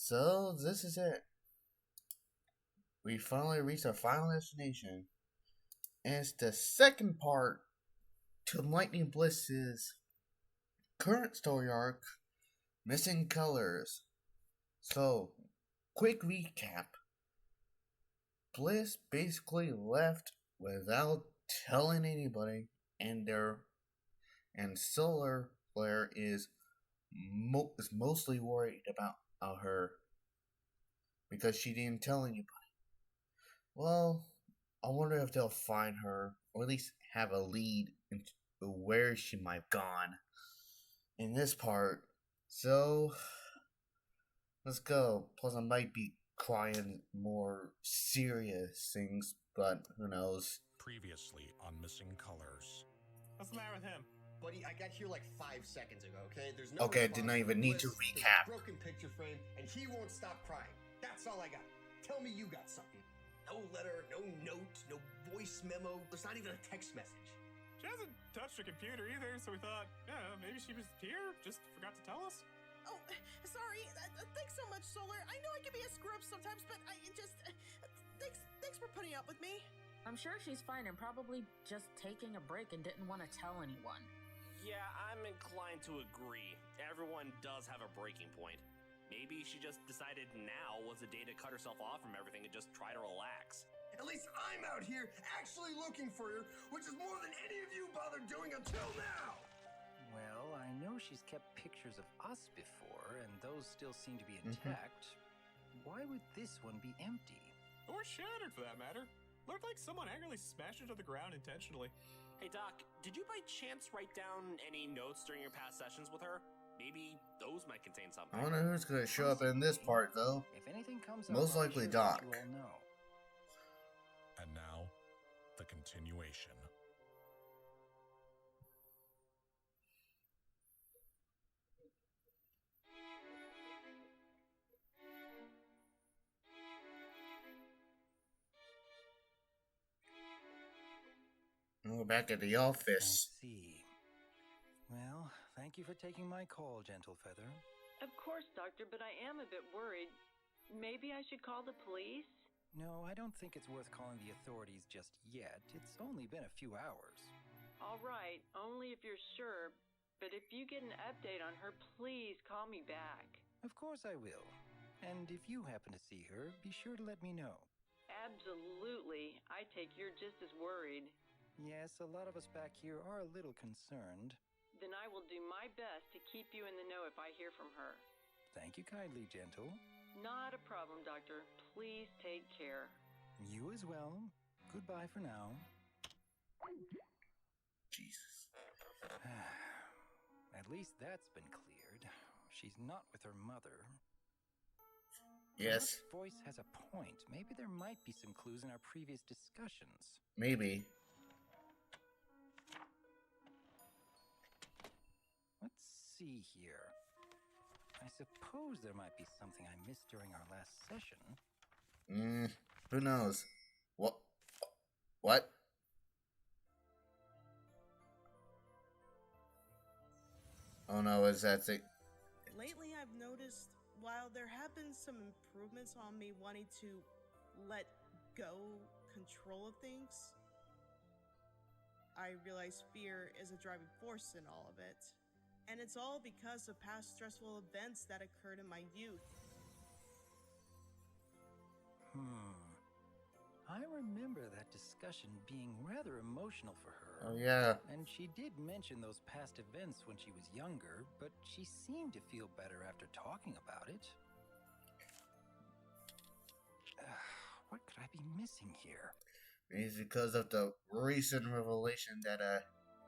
So this is it. We finally reached our final destination. And it's the second part to Lightning Bliss's current story arc, Missing Colors. So, quick recap. Bliss basically left without telling anybody, and Solar Flare is mostly worried about her because she didn't tell anybody. Well, I wonder if they'll find her, or at least have a lead into where she might have gone in this part. So, let's go. Plus, I might be crying more serious things, but who knows. Previously on Missing Colors. What's the matter with him? Buddy, I got here like 5 seconds ago, okay? There's no Okay, I did not even need to recap. Broken picture frame, and he won't stop crying. That's all I got. Tell me you got something. No letter, no note, no voice memo. There's not even a text message. She hasn't touched her computer either, so we thought, yeah, maybe she was here, just forgot to tell us. Oh, sorry. Thanks so much, Solar. I know I can be a screw-up sometimes, but I just... thanks for putting up with me. I'm sure she's fine and probably just taking a break and didn't want to tell anyone. Yeah, I'm inclined to agree. Everyone does have a breaking point. Maybe she just decided now was the day to cut herself off from everything and just try to relax. At least I'm out here actually looking for her, which is more than any of you bothered doing until now! Well, I know she's kept pictures of us before, and those still seem to be intact. Why would this one be empty? Or shattered, for that matter. Looked like someone angrily smashed it to the ground intentionally. Hey Doc, did you by chance write down any notes during your past sessions with her? Maybe those might contain something. I don't know who's gonna show up in this part though. If anything comes up, Most likely Doc. You all know. And now, the continuation. We're back at the office. I see. Well, thank you for taking my call, Gentle Feather. Of course, Doctor, but I am a bit worried. Maybe I should call the police? No, I don't think it's worth calling the authorities just yet. It's only been a few hours. All right, only if you're sure. But if you get an update on her, please call me back. Of course I will. And if you happen to see her, be sure to let me know. Absolutely. I take you're just as worried. Yes, a lot of us back here are a little concerned. Then I will do my best to keep you in the know if I hear from her. Thank you kindly, Gentle. Not a problem, Doctor. Please take care. You as well. Goodbye for now. Jesus. At least that's been cleared. She's not with her mother. Yes. Her voice has a point. Maybe there might be some clues in our previous discussions. Maybe. Let's see here. I suppose there might be something I missed during our last session. Who knows? What? Oh no, is that thing? Lately, I've noticed while there have been some improvements on me wanting to let go control of things, I realize fear is a driving force in all of it. And it's all because of past stressful events that occurred in my youth. I remember that discussion being rather emotional for her. Oh yeah. And she did mention those past events when she was younger, but she seemed to feel better after talking about it. What could I be missing here? It's because of the recent revelation that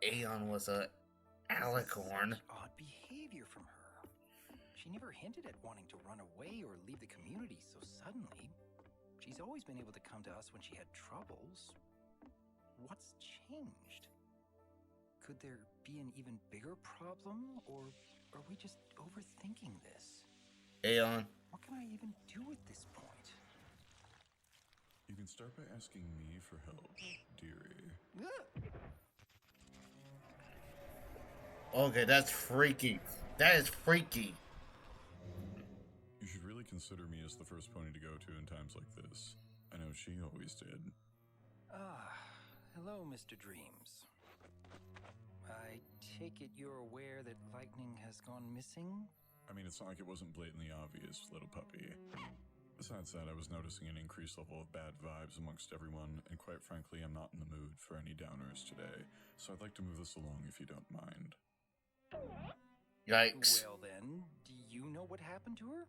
Aeon was a alicorn. Such odd behavior from her. She never hinted at wanting to run away or leave the community so suddenly. She's always been able to come to us when she had troubles. What's changed? Could there be an even bigger problem, or are we just overthinking this? Aeon. What can I even do at this point? You can start by asking me for help, dearie. Okay, that's freaky. That is freaky. You should really consider consider me as the first pony to go to in times like this. I know she always did. Ah, hello, Mr. Dreams. I take it you're aware that Lightning has gone missing? I mean, it's not like it wasn't blatantly obvious, little puppy. Besides that, I was noticing an increased level of bad vibes amongst everyone, and quite frankly, I'm not in the mood for any downers today, so I'd like to move this along if you don't mind. Yikes. Well then, do you know what happened to her?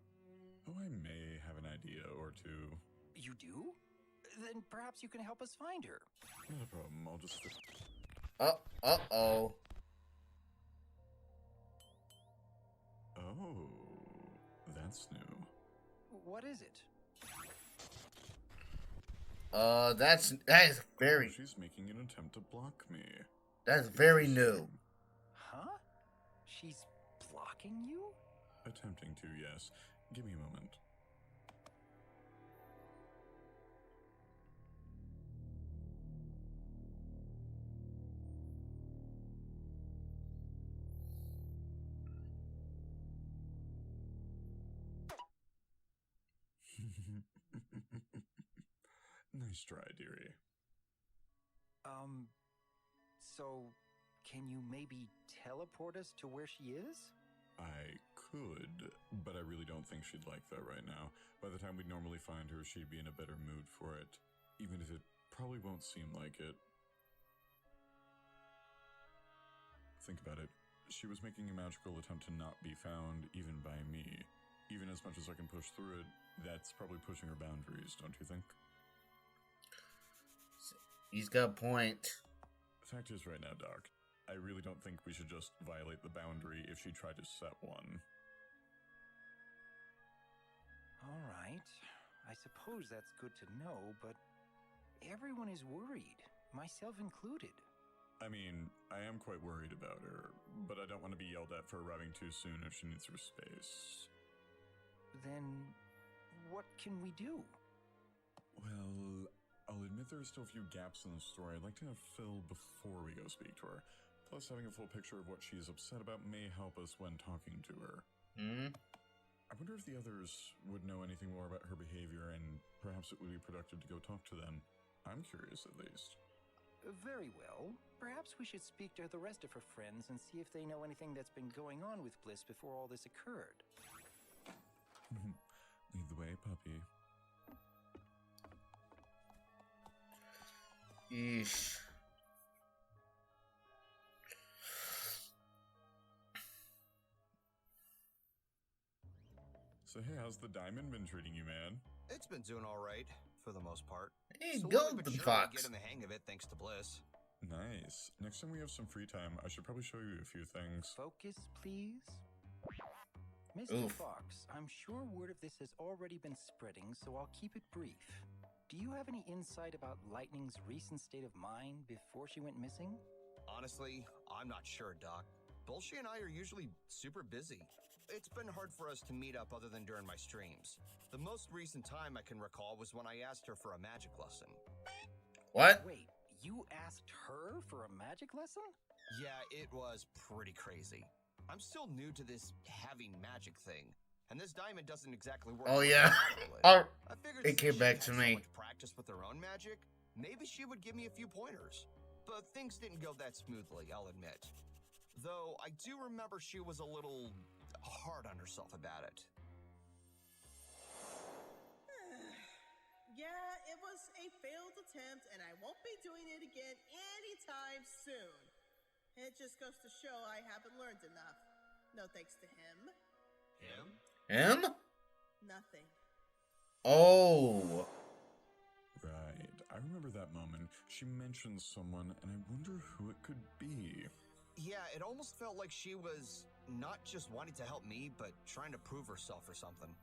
Oh, I may have an idea or two. You do? Then perhaps you can help us find her. Not a problem, I'll just... Uh-oh. Oh, that's new. What is it? That is very... She's making an attempt to block me. That's very new. Huh? She's blocking you? Attempting to, yes. Give me a moment. Nice try, dearie. So, can you maybe teleport us to where she is? I could, but I really don't think she'd like that right now. By the time we'd normally find her, she'd be in a better mood for it. Even if it probably won't seem like it. Think about it. She was making a magical attempt to not be found, even by me. Even as much as I can push through it, that's probably pushing her boundaries, don't you think? He's got a point. Fact is right now, Doc, I really don't think we should just violate the boundary if she tried to set one. Alright, I suppose that's good to know, but everyone is worried, myself included. I mean, I am quite worried about her, but I don't want to be yelled at for arriving too soon if she needs her space. Then, what can we do? Well, I'll admit there are still a few gaps in the story I'd like to have filled before we go speak to her. Plus, having a full picture of what she's upset about may help us when talking to her. I wonder if the others would know anything more about her behavior, and perhaps it would be productive to go talk to them. I'm curious, at least. Very well. Perhaps we should speak to the rest of her friends and see if they know anything that's been going on with Bliss before all this occurred. Lead the way, puppy. Eesh. So hey, how's the diamond been treating you, man? It's been doing all right, for the most part. Hey, Slowly Golden but surely Fox. getting the hang of it thanks to Bliss. Nice. Next time we have some free time, I should probably show you a few things. Focus, please. Mr. Oof. Fox, I'm sure word of this has already been spreading, so I'll keep it brief. Do you have any insight about Lightning's recent state of mind before she went missing? Honestly, I'm not sure, Doc. Both she and I are usually super busy. It's been hard for us to meet up other than during my streams. The most recent time I can recall was when I asked her for a magic lesson. What? Wait, you asked her for a magic lesson? Yeah, it was pretty crazy. I'm still new to this having magic thing, and this diamond doesn't exactly work. Oh, like yeah. I would. Oh, I figured it since came back she to had me. So much practice with her own magic, maybe she would give me a few pointers. But things didn't go that smoothly, I'll admit. Though I do remember she was a little hard on herself about it. Yeah, it was a failed attempt, and I won't be doing it again anytime soon. It just goes to show I haven't learned enough. No thanks to him. Him? Him? Nothing. Oh. Right. I remember that moment. She mentioned someone, and I wonder who it could be. Yeah, it almost felt like she was not just wanting to help me, but trying to prove herself or something.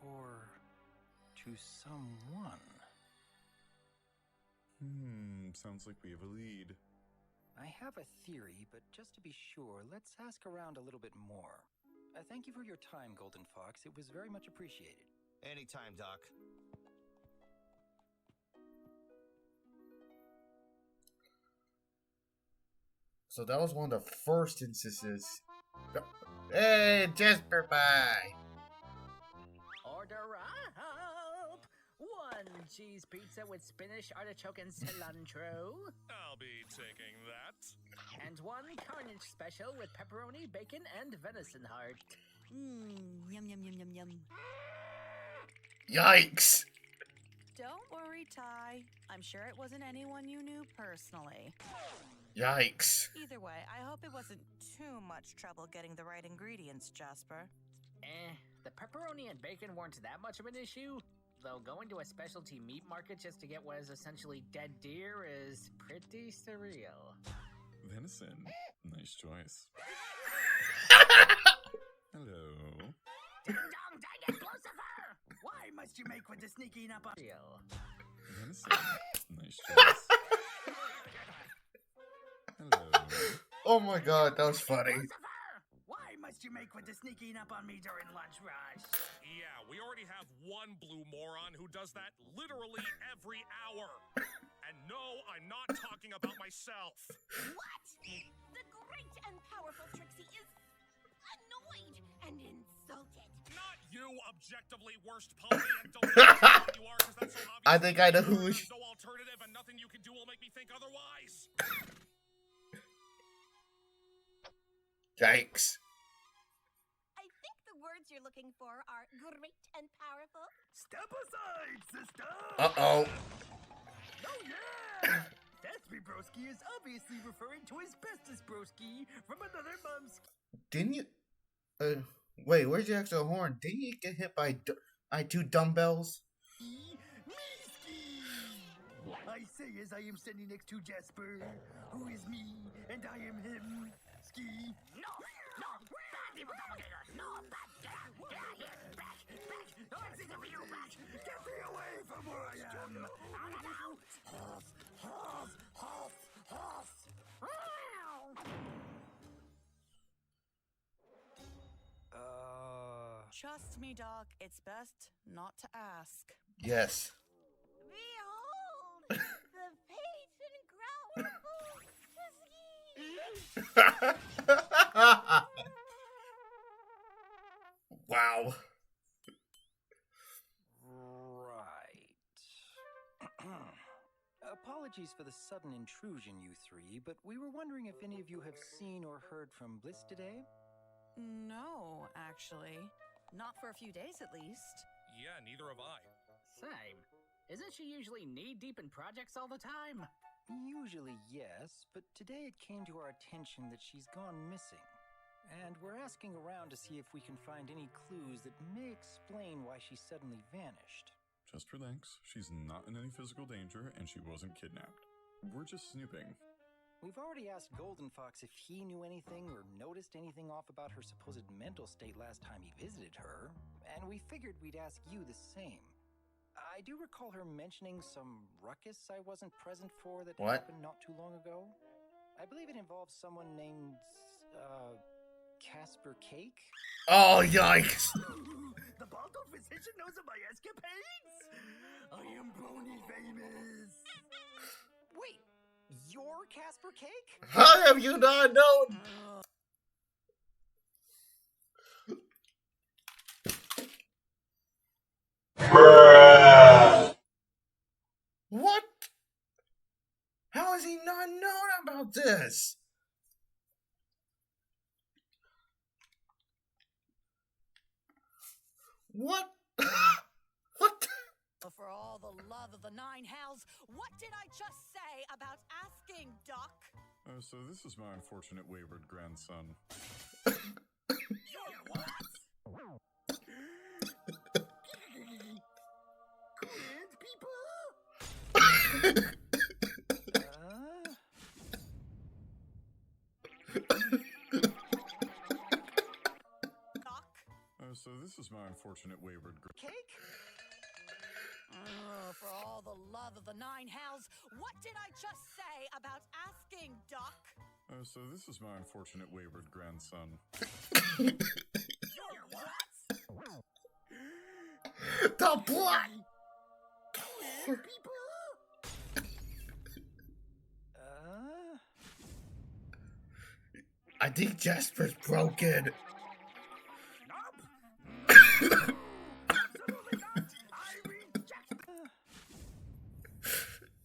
Or to someone? Sounds like we have a lead. I have a theory, but just to be sure, let's ask around a little bit more. Thank you for your time, Golden Fox. It was very much appreciated. Anytime, Doc. So that was one of the first instances. Hey, Jasper, bye. order up. 1 cheese pizza with spinach, artichoke, and cilantro. I'll be taking that. And 1 carnage special with pepperoni, bacon, and venison heart. Yum, yum, yum, yum, yum. Yikes! Don't worry, Ty. I'm sure it wasn't anyone you knew personally. Yikes. Either way, I hope it wasn't too much trouble getting the right ingredients, Jasper. The pepperoni and bacon weren't that much of an issue. Though going to a specialty meat market just to get what is essentially dead deer is pretty surreal. Venison. Nice choice. Hello. Ding dong, dang it, Lucifer! Why must you make with the sneaking up on real? Venison. Nice choice. Hello. Oh my god, that was funny. Lucifer! Why must you make with the sneaking up on me during lunch rush? Yeah, we already have one blue moron who does that literally every hour. And no, I'm not talking about myself. What? The great and powerful Trixie is annoyed and insulted. Not you, objectively worst pony and don't you are, because that's so obvious. I think I know who There's no alternative and nothing you can do will make me think otherwise. Yikes. I think the words you're looking for are great and powerful. Step aside, sister! Uh-oh. Oh yeah! That's Broski is obviously referring to his bestest broski from another mom's. Didn't you... wait, where's your extra horn? Didn't you get hit by 2 dumbbells? I say as I am standing next to Jasper, who is me, and I am him. Ski. No, bad evil doppelganger. No, bad, back. I'm sick of you, back. Get me away from where I am. Trust me, Doc. It's best not to ask. Yes. Behold, the patient growl. Wow. Right. Apologies for the sudden intrusion, you three, but we were wondering if any of you have seen or heard from Bliss today? No, actually. Not for a few days, at least. Yeah, neither have I. Same. Isn't she usually knee-deep in projects all the time? Usually, yes, but today it came to our attention that she's gone missing. And we're asking around to see if we can find any clues that may explain why she suddenly vanished. Just relax. She's not in any physical danger, and she wasn't kidnapped. We're just snooping. We've already asked Golden Fox if he knew anything or noticed anything off about her supposed mental state last time he visited her, and we figured we'd ask you the same. I do recall her mentioning some ruckus I wasn't present for that happened not too long ago. I believe it involves someone named, Casper Cake? Oh, yikes! The bottle physician knows of my escapades? I am Brony famous! Wait, you're Casper Cake? How have you not known? What? How has he not known about this? What? What? For all the love of the 9 hells, what did I just say about asking, Doc? So this is my unfortunate wayward grandson. So this is my unfortunate wayward Cake? For all the love of the 9 hells, what did I just say about asking, Doc? So this is my unfortunate wayward grandson. The blood! I think Jasper's broken.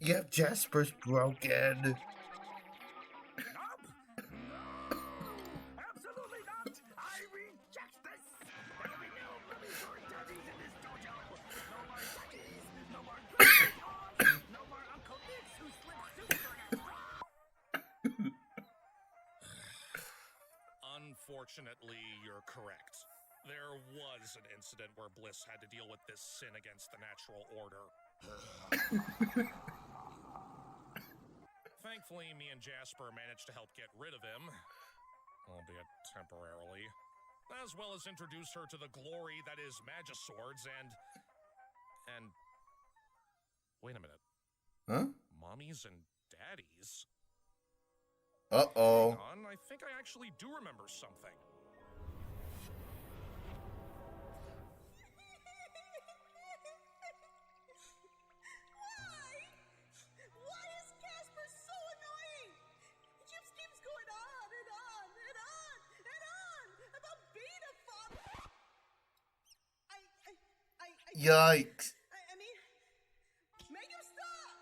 Yeah, Jasper's broken. Absolutely not! I reject this! There will be no bloody sword daddies in this dojo! No more daddies! No more grandpas! No more Uncle Nicks who slips soup during a Unfortunately, you're correct. There was an incident where Bliss had to deal with this sin against the natural order. Thankfully, me and Jasper managed to help get rid of him, albeit temporarily, as well as introduce her to the glory that is Magiswords and wait a minute. Huh? Mommies and daddies? Uh-oh. Hang on, I think I actually do remember something. Why is Casper so annoying? He just keeps going on and on and on and on about being a father. Yikes. I mean, make him stop.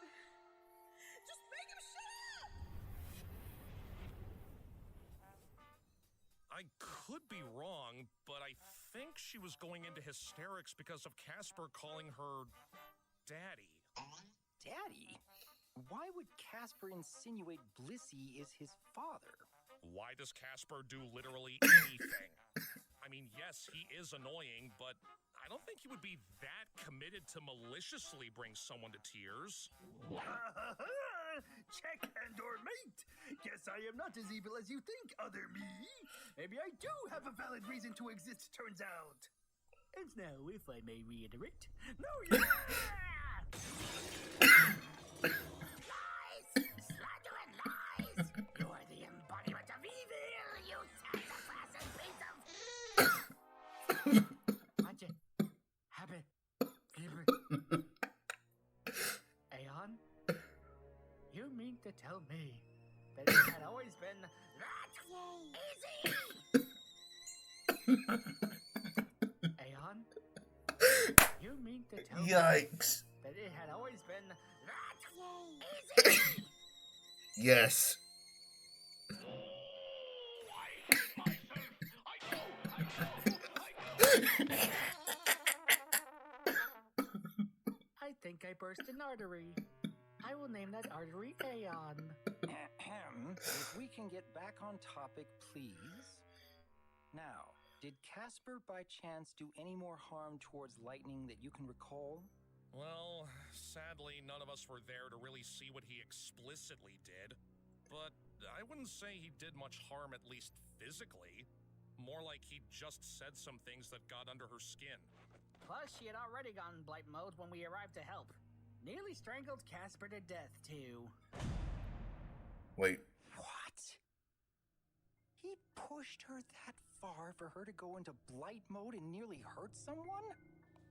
Just make him shut up. I could be wrong, but I think she was going into hysterics because of Casper calling her daddy. Daddy? Why would Casper insinuate Blissey is his father? Why does Casper do literally anything? I mean, yes, he is annoying, but I don't think he would be that committed to maliciously bring someone to tears. Check and/or mate. Guess I am not as evil as you think, other me. Maybe I do have a valid reason to exist, turns out. And now, if I may reiterate, no, yeah! Lies! Slander and lies! You are the embodiment of evil, you trespassing piece of... Aeon? You mean to tell me that it had always been that easy? Aeon? You mean to tell Yikes. me that it had always been that easy? Yes. I think I burst an artery. I will name that artery Aeon. If we can get back on topic, please. Now, did Casper by chance do any more harm towards Lightning that you can recall? Well, sadly, none of us were there to really see what he explicitly did. But I wouldn't say he did much harm, at least physically. More like he just said some things that got under her skin. Plus, she had already gone blight mode when we arrived to help. Nearly strangled Casper to death, too. Wait. What? He pushed her that far for her to go into blight mode and nearly hurt someone?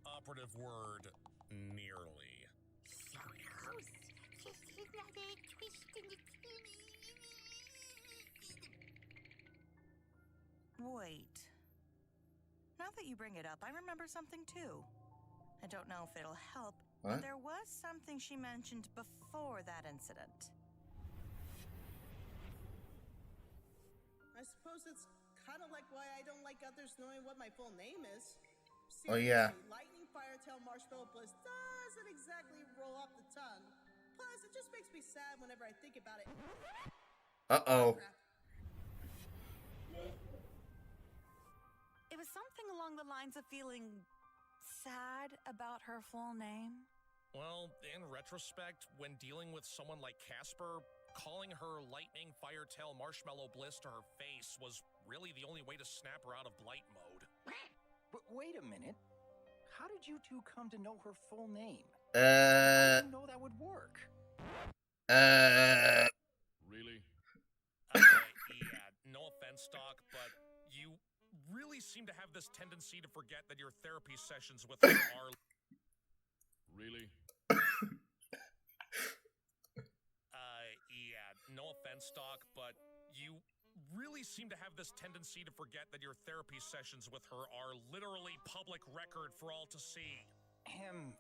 Operative word, nearly. So close. Just another twist in the Wait. Now that you bring it up, I remember something too. I don't know if it'll help, What? but there was something she mentioned before that incident. I suppose it's kind of like why I don't like others knowing what my full name is. Oh, yeah. Seriously, Lightning, Firetail, Marshmallow, Bliss doesn't exactly roll off the tongue. Plus, it just makes me sad whenever I think about it. Uh-oh. It was something along the lines of feeling sad about her full name. Well, in retrospect, when dealing with someone like Casper, calling her Lightning, Firetail, Marshmallow Bliss to her face was really the only way to snap her out of blight mode. But wait a minute. How did you two come to know her full name? Uh. How did you know that would work? Really? Yeah, no offense, Doc, but you really seem to have this tendency to forget that your therapy sessions with her are... Really? Yeah, no offense, Doc, but you really seem to have this tendency to forget that your therapy sessions with her are literally public record for all to see.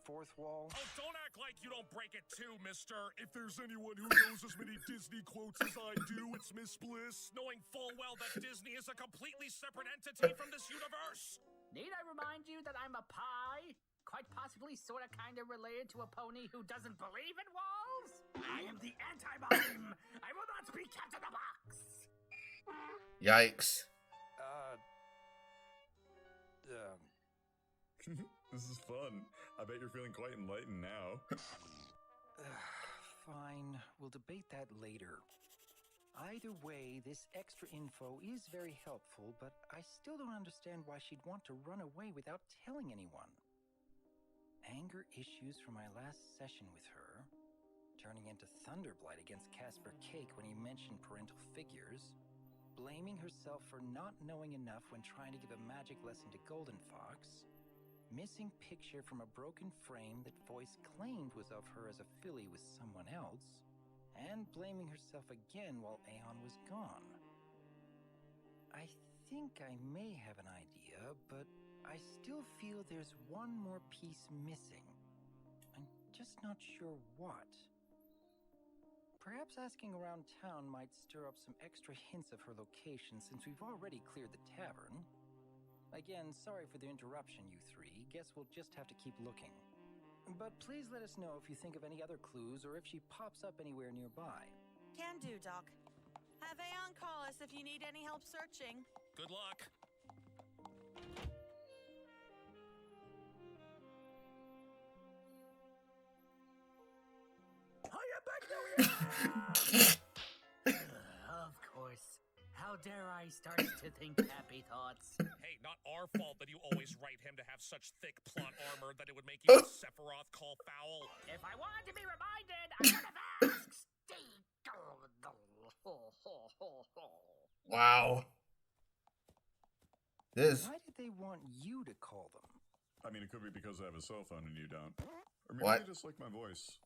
Fourth wall. Oh, don't act like you don't break it too, mister. If there's anyone who knows as many Disney quotes as I do, it's Miss Bliss, knowing full well that Disney is a completely separate entity from this universe. Need I remind you that I'm a pie? Quite possibly sorta kinda related to a pony who doesn't believe in walls? I am the anti-mime! I will not be kept in a box! Yikes. This is fun. I bet you're feeling quite enlightened now. Fine, we'll debate that later. Either way, this extra info is very helpful, but I still don't understand why she'd want to run away without telling anyone. Anger issues from my last session with her, turning into Thunderblight against Casper Cake when he mentioned parental figures, blaming herself for not knowing enough when trying to give a magic lesson to Golden Fox, missing picture from a broken frame that Voice claimed was of her as a filly with someone else, and blaming herself again while Aeon was gone. I think I may have an idea, but I still feel there's one more piece missing. I'm just not sure what. Perhaps asking around town might stir up some extra hints of her location since we've already cleared the tavern. Again, sorry for the interruption, you three. Guess we'll just have to keep looking. But please let us know if you think of any other clues or if she pops up anywhere nearby. Can do, Doc. Have Aeon call us if you need any help searching. Good luck. Of course. How dare I start to think happy thoughts? Hey, not our fault that you always write him to have such thick plot armor that it would make even Sephiroth call foul. If I wanted to be reminded, I would have asked. Wow. This. Why did they want you to call them? I mean, it could be because I have a cell phone and you don't. Or maybe What? they just like my voice.